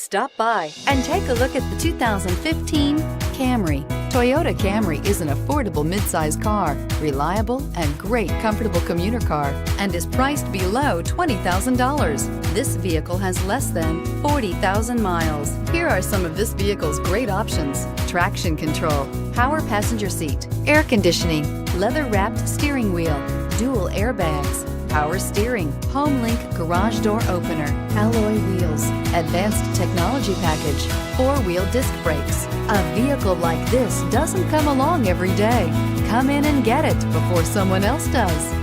Stop by and take a look at the 2015 Camry. Toyota Camry is an affordable midsize car, reliable and great comfortable commuter car, and is priced below $20,000. This vehicle has less than 40,000 miles. Here are some of this vehicle's great options: traction control, power passenger seat, air conditioning, leather-wrapped steering wheel, dual airbags, power steering, HomeLink garage door opener, alloy wheels, advanced technology package, four-wheel disc brakes. A vehicle like this doesn't come along every day. Come in and get it before someone else does.